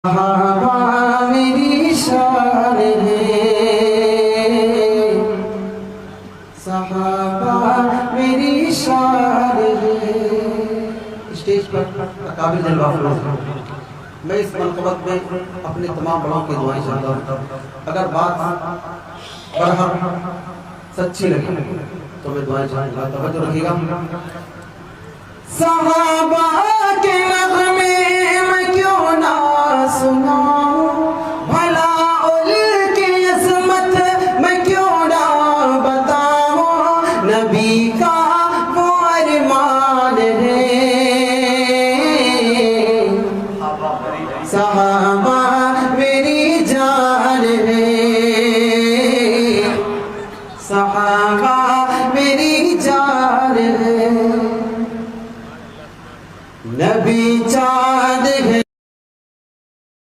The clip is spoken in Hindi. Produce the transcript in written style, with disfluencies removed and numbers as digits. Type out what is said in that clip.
सहाबा मेरी शान है, सहाबा मेरी शान है। स्टेज पर काबिल जलवा मैं इस मनक़बत में अपने तमाम बड़ों की दुआएं चाहता हूँ। अगर बात बरहक सच्ची लगी तो मैं दुआएं चाहूँगा, तवज्जो रखिएगा। सहाबा के नग़मे मैं क्यों ना सुनाऊं, भला उनकी इस्मत मैं क्यों ना बताऊं। नबी का वो अरमान है, सहाबा